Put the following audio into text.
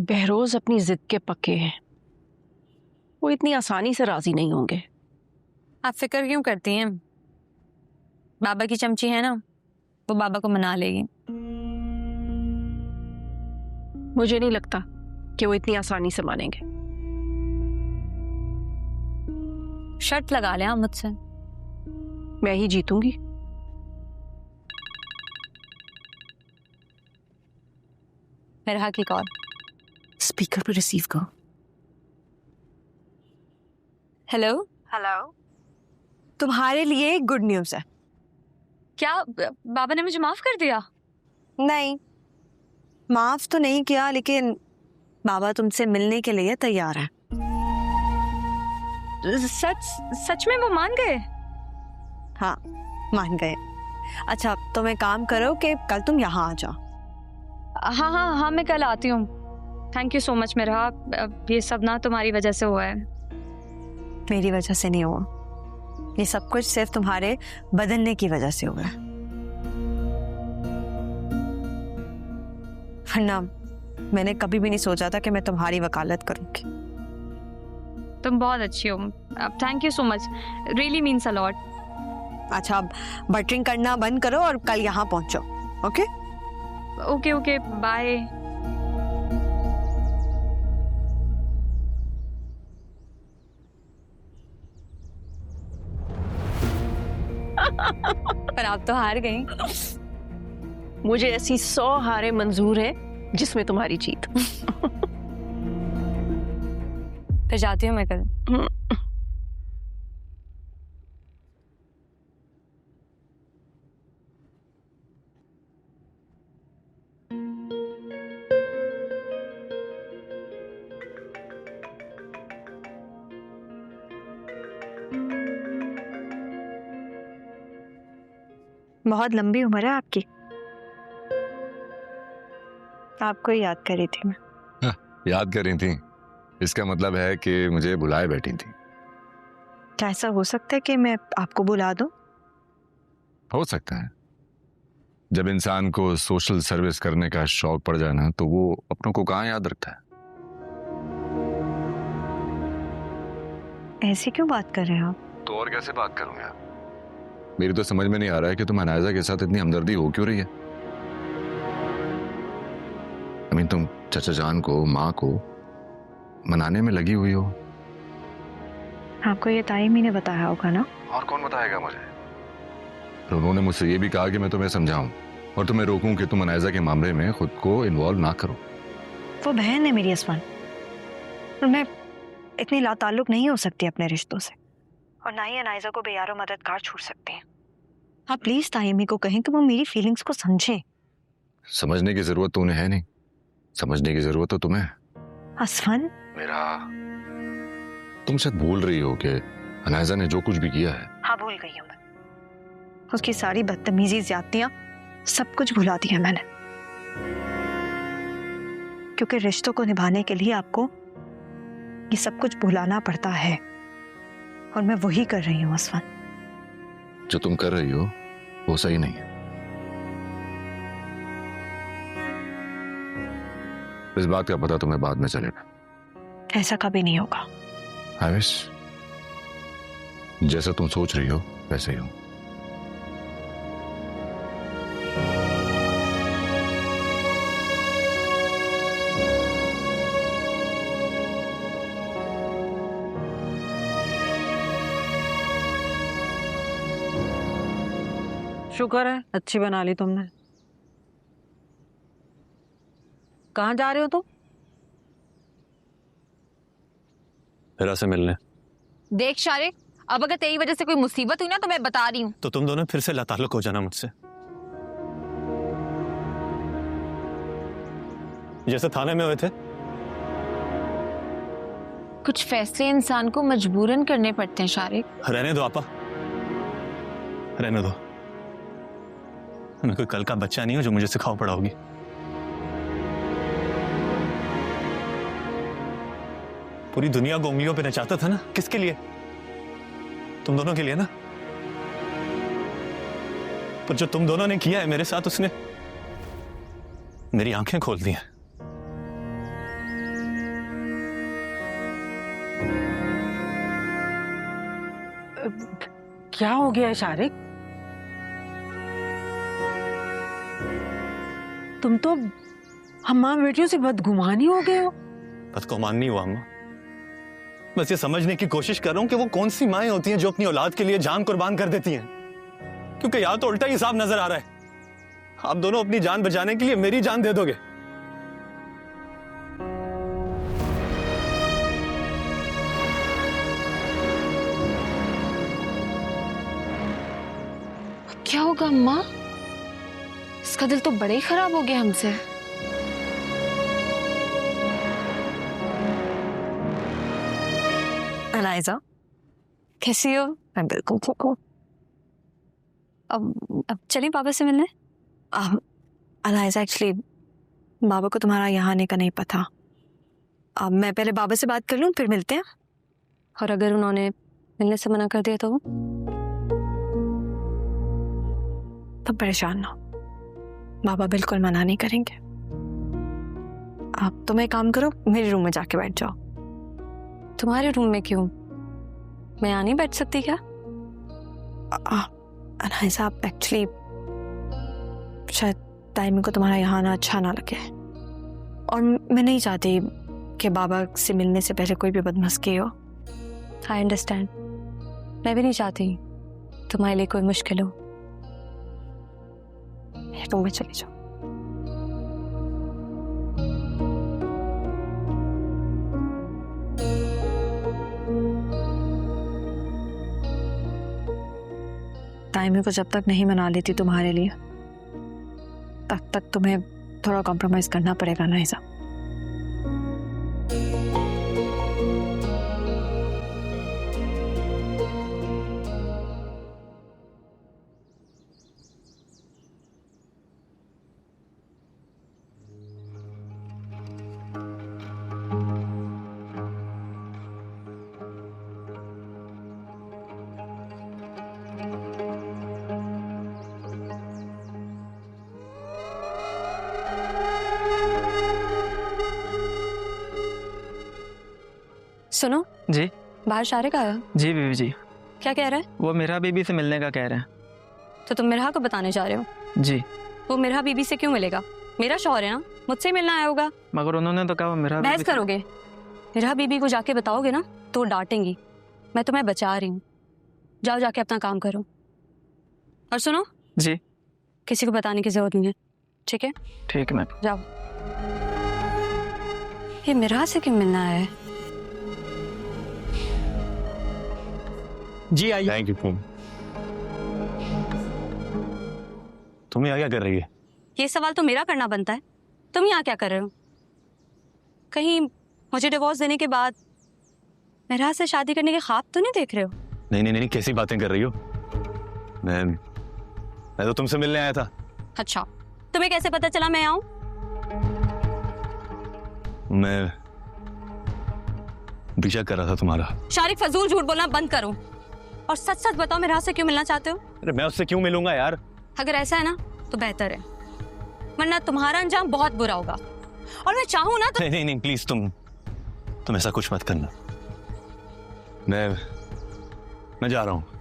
बहरोज अपनी जिद के पक्के हैं, वो इतनी आसानी से राजी नहीं होंगे। आप फिक्र क्यों करती हैं? बाबा की चमची है ना, वो बाबा को मना लेगी। मुझे नहीं लगता कि वो इतनी आसानी से मानेंगे। शर्त लगा लें आप मुझसे। मैं ही जीतूंगी। मेरा की कॉल स्पीकर पर रिसीव करो। हेलो। हेलो, तुम्हारे लिए एक गुड न्यूज़ है। क्या बाबा ने मुझे माफ कर दिया? नहीं, माफ तो नहीं किया, लेकिन बाबा तुमसे मिलने के लिए तैयार है। सच में वो मान गए? हाँ, मान गए। अच्छा, तुम एक काम करो कि कल तुम यहाँ आ जाओ। हाँ हाँ हाँ, मैं कल आती हूँ। थैंक यू सो मच मेरा। ये सब ना तुम्हारी वजह से हुआ है। मेरी वजह से नहीं हुआ, ये सब कुछ सिर्फ तुम्हारे बदलने की वजह से हुआ है। वरना मैंने कभी भी नहीं सोचा था कि मैं तुम्हारी वकालत करूंगी। तुम बहुत अच्छी हो। Thank you so much, really means a lot. अच्छा, अब बटरिंग करना बंद करो और कल यहाँ पहुंचो। Okay okay okay, bye. पर आप तो हार गई। मुझे ऐसी 100 हारें मंजूर हैं जिसमें तुम्हारी जीत। फिर जाती हूँ मैं कल। बहुत लंबी उम्र है आपकी। आपको ही याद कर रही थी मैं। याद कर रही थी, इसका मतलब है कि मुझे बुलाए बैठी थी। क्या ऐसा हो सकता है कि मैं आपको बुला दूं? हो सकता है। जब इंसान को सोशल सर्विस करने का शौक पड़ जाए ना, तो वो अपनों को कहाँ याद रखता है। ऐसी क्यों बात कर रहे हैं आप? तो और कैसे बात करूं यार? मेरी तो समझ में नहीं आ रहा है कि तुम अनायजा के साथ इतनी हमदर्दी हो क्यों रही है। तुम चचा जान को, माँ को मनाने में लगी हुई हो। आपको ये ताइमी ने बताया होगा ना? और कौन बताएगा मुझे? उन्होंने मुझसे ये भी कहा कि मैं तुम्हें समझाऊं और तुम्हें रोकूं कि तुम अनायजा के मामले में खुद को इन्वॉल्व ना करो। वो बहन है मेरी असमान, और मैं इतनी लाताल्लुक नहीं हो सकती अपने रिश्तों से, और ना ही अनायजा को बेयारो मददगार छोड़ सकते हैं। आप प्लीज ताइमी को कहें कि वो मेरी फीलिंग्स को समझें। समझने की जरूरत तो उन्हें है नहीं, समझने की जरूरत तो तुम्हें। असफन, मेरा तुम शायद भूल रही हो कि अनायजा ने जो कुछ भी किया है। हाँ, भूल गई हूँ मैं। उसकी सारी बदतमीजी, ज्यादतियां, सब कुछ भुला दिया मैंने। क्योंकि रिश्तों को निभाने के लिए आपको ये सब कुछ भुलाना पड़ता है, और मैं वही कर रही हूँ असफन। जो तुम कर रही हो वो सही नहीं है। इस बात का पता तुम्हें बाद में चलेगा। ऐसा कभी नहीं होगा। आई विश जैसा तुम सोच रही हो वैसे ही हो। शुक्र है अच्छी बना ली तुमने। कहाँ जा रहे हो तुम? मेरा से मिलने। देख शारिक, अब अगर तेरी वजह से कोई मुसीबत हुई ना तो मैं बता रही हूँ। तो तुम दोनों फिर से लाताल्लुक हो जाना मुझसे, जैसे थाने में हुए थे। कुछ फैसले इंसान को मजबूरन करने पड़ते हैं शारिक। रहने दो आपा, रहने दो। मैं कोई कल का बच्चा नहीं हूं जो मुझे सिखाओ पढ़ाओगी। पूरी दुनिया को उंगलियों पे नचाता था ना, किसके लिए? तुम दोनों के लिए ना। पर जो तुम दोनों ने किया है मेरे साथ, उसने मेरी आंखें खोल दी हैं। क्या हो गया है शारिक? तुम तो हम माँ बेटियों से बदगुमानी हो गए हो। बदगुमान नहीं हुआ अम्मा, बस ये समझने की कोशिश कर रहा हूं कि वो कौन सी माएं होती हैं जो अपनी औलाद के लिए जान कुर्बान कर देती हैं। क्योंकि यहाँ तो उल्टा ही साफ नजर आ रहा है, आप दोनों अपनी जान बचाने के लिए मेरी जान दे दोगे। क्या होगा अम्मा? इसका दिल तो बड़े ही खराब हो गया हमसे। अलाइजा, कैसी हो? मैं बिल्कुल ठीक हूँ। अब चलिए पापा से मिलने। अलाइजा, एक्चुअली बाबा को तुम्हारा यहाँ आने का नहीं पता। अब मैं पहले बाबा से बात कर लूँ, फिर मिलते हैं। और अगर उन्होंने मिलने से मना कर दिया तो? तुम परेशान ना हो, बाबा बिल्कुल मना नहीं करेंगे। आप तुम एक काम करो, मेरे रूम में जाके बैठ जाओ। तुम्हारे रूम में क्यों? मैं यहाँ नहीं बैठ सकती क्या? अनाइजा, आप एक्चुअली शायद टाइमिंग को तुम्हारा यहाँ आना अच्छा ना लगे, और मैं नहीं चाहती कि बाबा से मिलने से पहले कोई भी बदमस्की हो। आई अंडरस्टैंड, मैं भी नहीं चाहती तुम्हारे लिए कोई मुश्किल हो। रूम में चली जाओ। टाइमिंग को जब तक नहीं मना लेती तुम्हारे लिए, तब तक तुम्हें थोड़ा कॉम्प्रोमाइज करना पड़ेगा नाइजा। सुनो जी बाहर शारिक आया। जी बीबी जी, क्या कह रहा है? वो मिरहा बीबी से मिलने का कह रहे हैं। तो तुम मिरहा को बताने जा रहे हो? जी, वो मिरहा बीबी से क्यों मिलेगा? मेरा शौहर है ना, मुझसे ही मिलना आया होगा। मगर उन्होंने तो कहा वो मिरहा बहस बीबी से- करोगे? मिरहा बीबी को जाके बताओगे ना तो वो डांटेंगी। मैं तुम्हें बचा रही हूँ, जाओ जाके अपना काम करो। और सुनो जी किसी को बताने की जरूरत नहीं है, ठीक है? ठीक है मैम। जाओ। ये मिरहा से क्यों मिलना है? जी आइए। Thank you. तुम यहाँ क्या कर रही है? ये सवाल तो मेरा करना बनता है, तुम यहाँ क्या कर रहे हो? कहीं मुझे डिवोर्स देने के बाद मिरहा से शादी करने के ख्वाब तो नहीं देख रहे हो? नहीं नहीं नहीं, कैसी बातें कर रही हो? मैं तो तुमसे मिलने आया था। अच्छा, तुम्हें कैसे पता चला मैं आऊं? मैं पीछा कर रहा था तुम्हारा। शारिक, फजूल झूठ बोलना बंद करो और सच सच बताओ मिरहा से क्यों मिलना चाहते हो? अरे मैं उससे क्यों मिलूंगा यार? अगर ऐसा है ना तो बेहतर है, वरना तुम्हारा अंजाम बहुत बुरा होगा। और मैं चाहूं ना तो नहीं नहीं नहीं, प्लीज तुम ऐसा कुछ मत करना। मैं जा रहा हूँ।